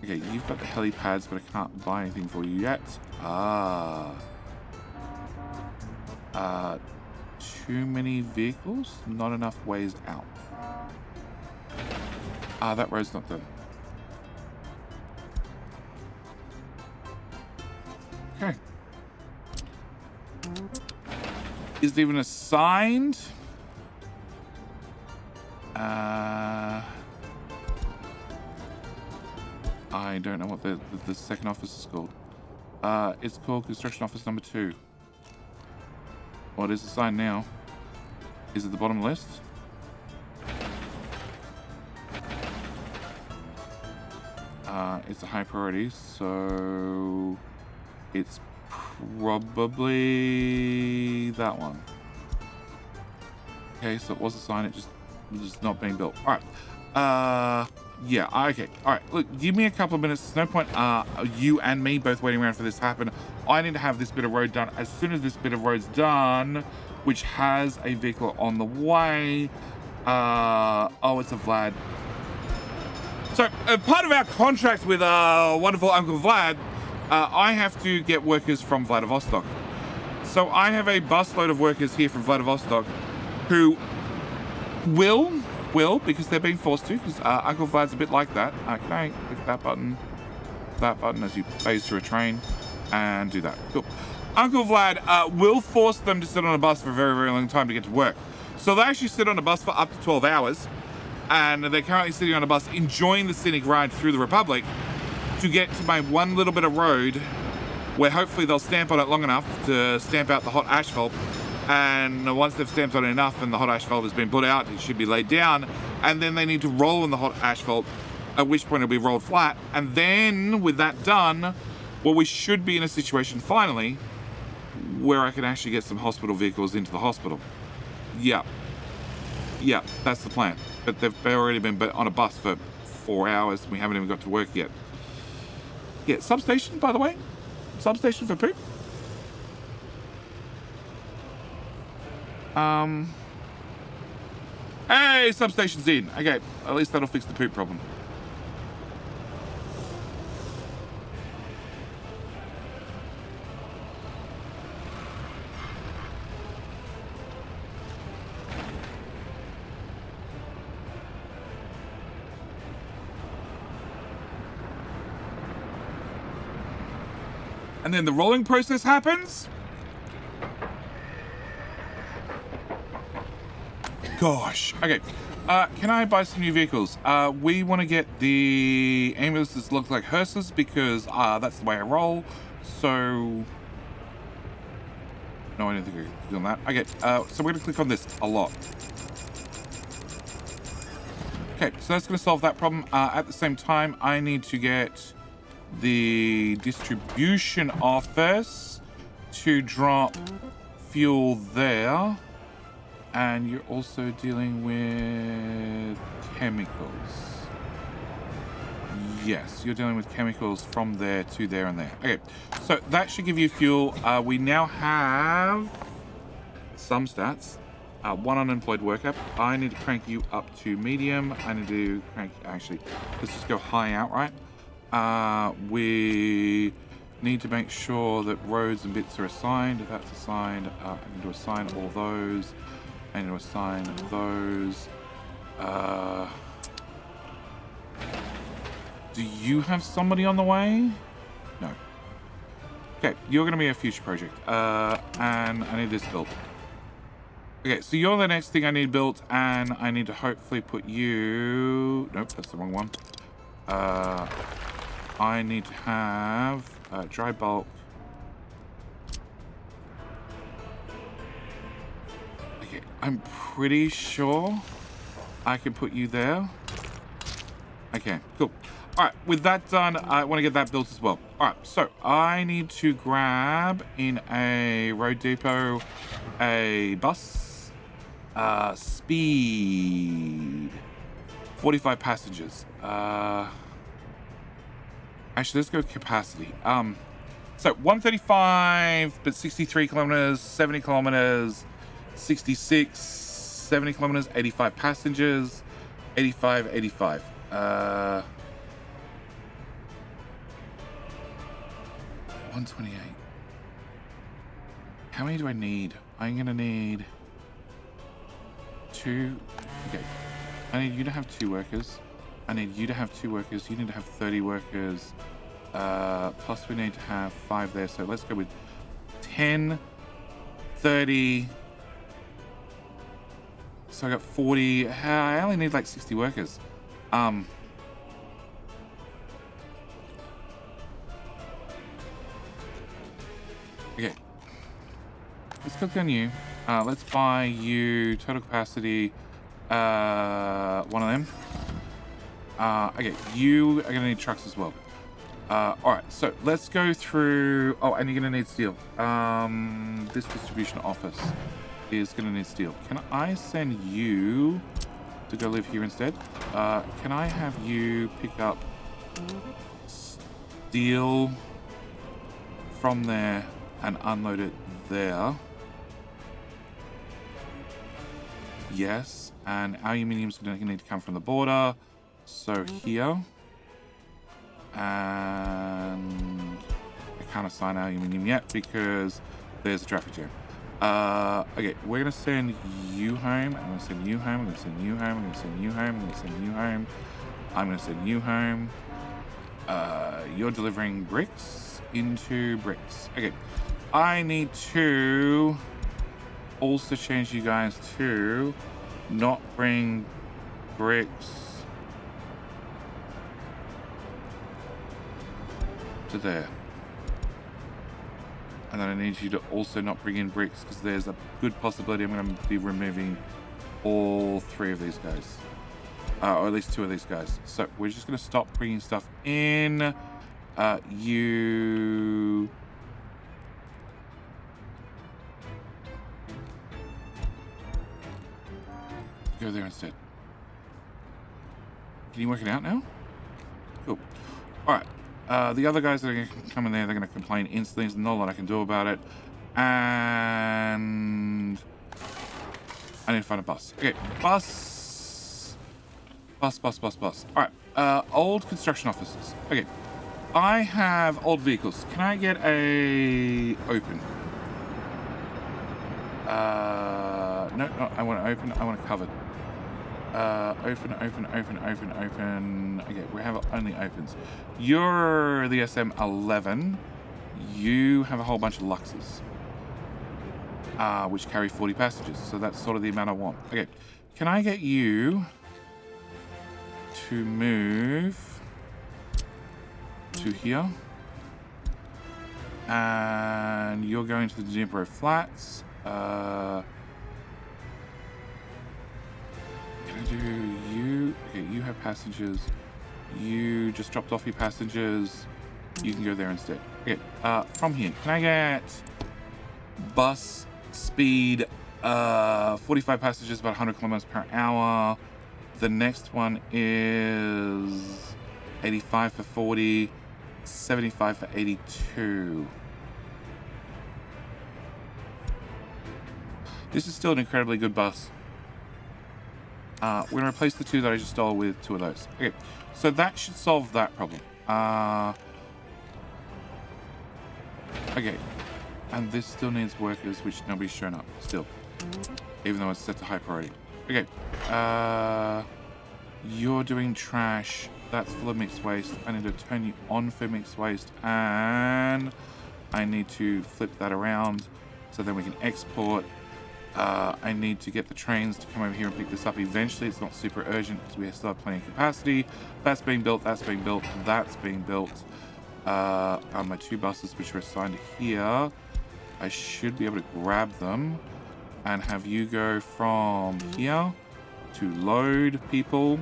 Okay, you've got the helipads, but I can't buy anything for you yet. Too many vehicles, not enough ways out. That road's not done. Okay. Is it even assigned? I don't know what the second office is called. It's called Construction Office number 2. What is assigned now? Is it the bottom list? It's a high priority, so it's probably that one. Okay, so it was assigned, it just not being built. All right. Yeah, okay. All right, look, give me a couple of minutes. There's no point you and me both waiting around for this to happen. I need to have this bit of road done. As soon as this bit of road's done, which has a vehicle on the way. Oh, it's a Vlad. So, part of our contract with wonderful Uncle Vlad, I have to get workers from Vladivostok. So I have a busload of workers here from Vladivostok who will, because they're being forced to, because Uncle Vlad's a bit like that. Okay, click that button as you phase through a train, and do that. Cool. Uncle Vlad will force them to sit on a bus for a very, very long time to get to work. So they actually sit on a bus for up to 12 hours, and they're currently sitting on a bus enjoying the scenic ride through the Republic to get to my one little bit of road where hopefully they'll stamp on it long enough to stamp out the hot asphalt. And once they've stamped on it enough and the hot asphalt has been put out, it should be laid down. And then they need to roll in the hot asphalt, at which point it'll be rolled flat. And then with that done, well, we should be in a situation finally where I can actually get some hospital vehicles into the hospital. Yeah, that's the plan. But they've already been on a bus for 4 hours and we haven't even got to work yet. Yeah, substation, by the way. Substation for poop. Hey, substation's in. Okay, at least that'll fix the poop problem. And then the rolling process happens. Gosh. Okay. Can I buy some new vehicles? We want to get the ambulances look like hearses because that's the way I roll. So... No, I don't think I can click on that. Okay, so we're going to click on this a lot. Okay, so that's going to solve that problem. At the same time, I need to get the distribution office to drop fuel there. And you're also dealing with chemicals. Yes, you're dealing with chemicals from there to there and there. Okay, so that should give you fuel. We now have some stats. One unemployed worker. I need to crank you up to medium. I need to crank, actually, let's just go high outright. We need to make sure that roads and bits are assigned. If that's assigned, I need to assign all those. I need to assign those. Do you have somebody on the way? No. Okay, you're going to be a future project. And I need this built. Okay, so you're the next thing I need built, and I need to hopefully put you... Nope, that's the wrong one. I need to have dry bulk. Okay, I'm pretty sure I can put you there. Okay, cool. All right, with that done, I want to get that built as well. All right, so I need to grab in a road depot a bus. Speed 45 passengers. Actually, let's go capacity. So 135, but 63 kilometers, 70 kilometers, 66, 70 kilometers, 85 passengers, 85, 85. 128. How many do I need? I'm gonna need 2. Okay. I need you to have 2 workers. I need you to have 2 workers. You need to have 30 workers. Plus we need to have 5 there. So let's go with 10, 30. So I got 40. I only need like 60 workers. Okay. Let's click on you. Let's buy you total capacity. One of them. Okay, you are gonna need trucks as well. Alright, so let's go through. Oh, and you're gonna need steel. This distribution office is gonna need steel. Can I send you to go live here instead? Can I have you pick up steel from there and unload it there? Yes, and aluminium's gonna need to come from the border. So here, and I can't assign aluminium yet because there's a traffic jam. Okay, we're gonna send you home. I'm gonna send you home. I'm gonna send you home. I'm gonna send you home. I'm gonna send you home. I'm gonna send you home. You're delivering bricks into bricks. Okay, I need to also change you guys to not bring bricks to there. And then I need you to also not bring in bricks because there's a good possibility I'm going to be removing all 3 of these guys. Or at least 2 of these guys. So we're just going to stop bringing stuff in. You... Go there instead. Can you work it out now? Cool. Alright. The other guys that are going to come in there, they're going to complain instantly. There's not a lot I can do about it. And... I need to find a bus. Okay, bus. Alright. Old construction offices. Okay. I have old vehicles. Can I get a... open? No, I want to open. I want to covered. Open. Okay, we have only opens. You're the SM11. You have a whole bunch of Luxes, which carry 40 passengers. So that's sort of the amount I want. Okay, can I get you to move to here? And you're going to the Dnipro Flats. Can I do you? Okay, you have passengers. You just dropped off your passengers. You can go there instead. Okay, from here, can I get bus speed 45 passengers, about 100 kilometers per hour. The next one is 85 for 40, 75 for 82. This is still an incredibly good bus. We're going to replace the two that I just stole with two of those. Okay, so that should solve that problem. Okay, and this still needs workers, which nobody's shown up still, even though it's set to high priority. Okay, you're doing trash. That's full of mixed waste. I need to turn you on for mixed waste, and I need to flip that around so then we can export. I need to get the trains to come over here and pick this up eventually. It's not super urgent because we still have plenty of capacity. That's being built, that's being built, that's being built. On my two buses which are assigned here, I should be able to grab them and have you go from here to load people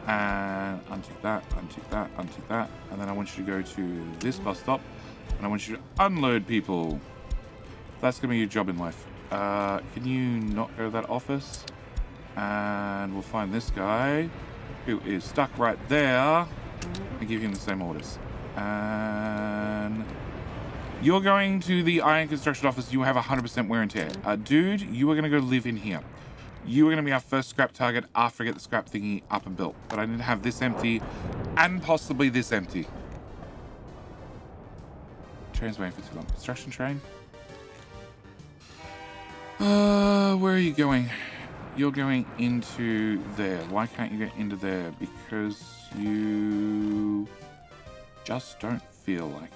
and untick that, untick that, untick that, and then I want you to go to this bus stop and I want you to unload people. That's gonna be your job in life. Can you not go to that office? And we'll find this guy who is stuck right there and give him the same orders. And you're going to the iron construction office. You have 100% wear and tear. Dude, you are going to go live in here. You are going to be our first scrap target after I get the scrap thingy up and built. But I need to have this empty and possibly this empty. Train's waiting for too long. Construction train. Where are you going? You're going into there. Why can't you get into there? Because you just don't feel like it.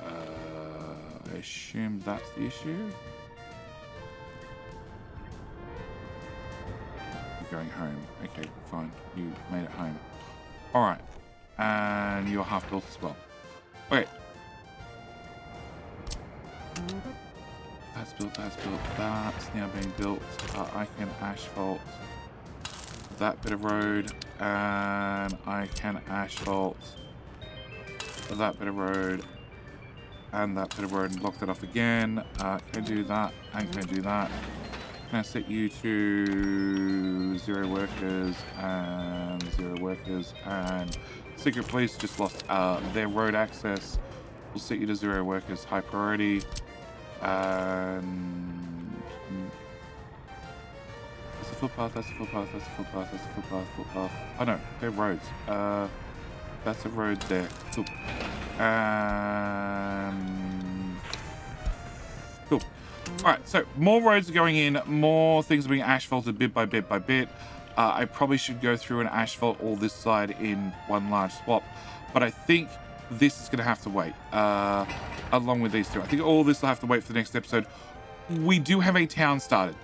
I assume that's the issue. You're going home. Okay, fine. You made it home. Alright. And you're half built as well. Okay. That's built, that's built, that's now being built. I can asphalt that bit of road, and I can asphalt that bit of road, and that bit of road, and block that off again. Can I do that, and can I do that? Can I set you to 0 workers, and 0 workers, and Secret Police just lost their road access. We'll set you to 0 workers, high priority. And that's a footpath, that's a footpath, that's a footpath, that's a footpath, footpath. Oh no, they're roads. That's a road there. Cool. Cool. Alright, so more roads are going in, more things are being asphalted bit by bit by bit. I probably should go through and asphalt all this side in one large swap, but I think this is going to have to wait, along with these two. I think all this will have to wait for the next episode. We do have a town started.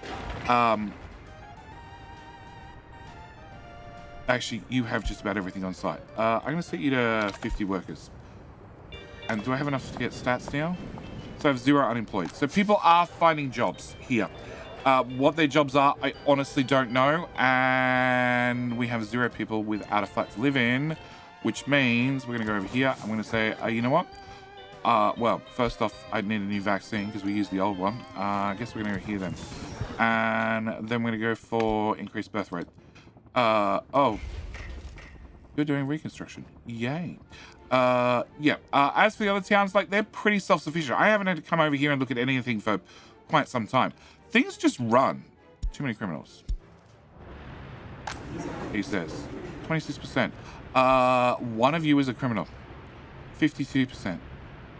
Actually, you have just about everything on site. I'm going to set you to 50 workers. And do I have enough to get stats now? So I have 0 unemployed. So people are finding jobs here. What their jobs are, I honestly don't know. And we have 0 people without a flat to live in. Which means we're going to go over here. I'm going to say, you know what? Well, first off, I need a new vaccine because we used the old one. I guess we're going to go here then. And then we're going to go for increased birth rate. Oh. You're doing reconstruction. Yay. Yeah. As for the other towns, like, they're pretty self-sufficient. I haven't had to come over here and look at anything for quite some time. Things just run. Too many criminals. He says. 26%. One of you is a criminal. 52%.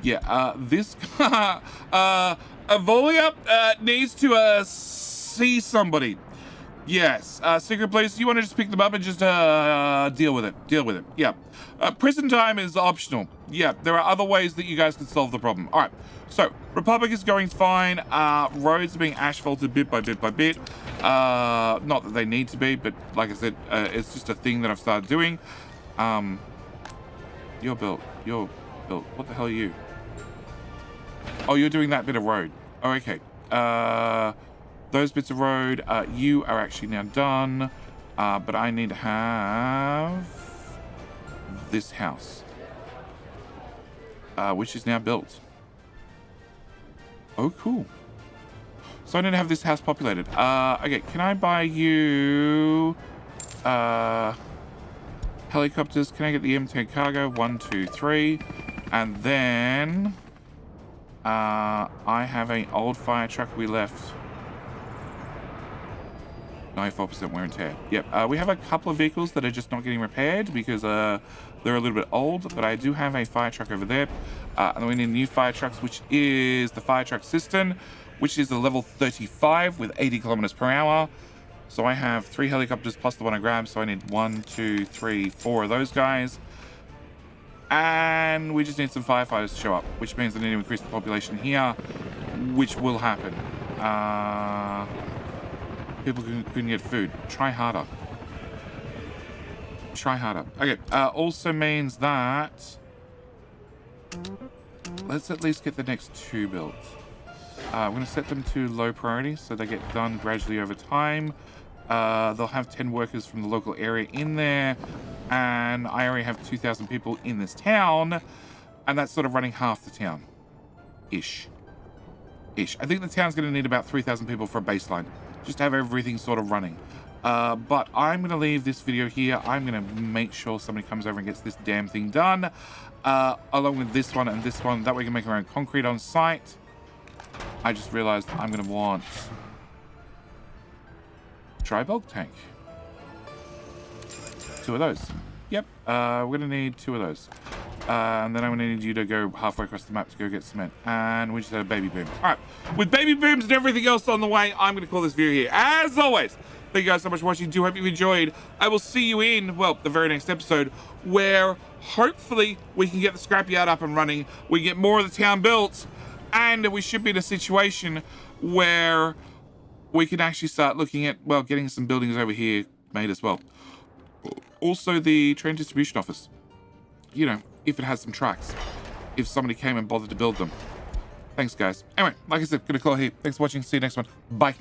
Yeah, this Avolia needs to see somebody. Yes, secret police, you want to just pick them up and just deal with it. Yeah. Prison time is optional. Yeah, there are other ways that you guys can solve the problem. All right, so Republic is going fine. Roads are being asphalted bit by bit by bit. Not that they need to be, but like I said, it's just a thing that I've started doing. You're built. What the hell are you? Oh, you're doing that bit of road. Oh, okay. Those bits of road, you are actually now done, but I need to have this house, which is now built. Oh, cool. So I need to have this house populated. Okay, can I buy you helicopters? Can I get the M10 cargo? 1, 2, 3. And then I have an old fire truck we left. 94% wear and tear. Yep. We have a couple of vehicles that are just not getting repaired because they're a little bit old, but I do have a fire truck over there. And we need new fire trucks, which is the fire truck Cistern, which is a level 35 with 80 kilometers per hour. So I have 3 helicopters plus the one I grabbed. So I need 1, 2, 3, 4 of those guys. And we just need some firefighters to show up, which means I need to increase the population here, which will happen. People couldn't get food. Try harder. Okay, also means that let's at least get the next 2 built. I'm going to set them to low priority so they get done gradually over time. They'll have 10 workers from the local area in there, and I already have 2,000 people in this town, and that's sort of running half the town. Ish. I think the town's going to need about 3,000 people for a baseline, just to have everything sort of running. But I'm going to leave this video here. I'm going to make sure somebody comes over and gets this damn thing done, along with this one and this one. That way we can make our own concrete on site. I just realized I'm going to want dry bulk tank. 2 of those. Yep, we're going to need 2 of those. And then I'm going to need you to go halfway across the map to go get cement. And we just had a baby boom. All right, with baby booms and everything else on the way, I'm going to call this video here. As always, thank you guys so much for watching. Do hope you enjoyed. I will see you in, well, the very next episode, where hopefully we can get the scrapyard up and running. We can get more of the town built. And we should be in a situation where we can actually start looking at, well, getting some buildings over here made as well. Also, the train distribution office. You know, if it has some tracks. If somebody came and bothered to build them. Thanks, guys. Anyway, like I said, gonna call here. Thanks for watching. See you next one. Bye.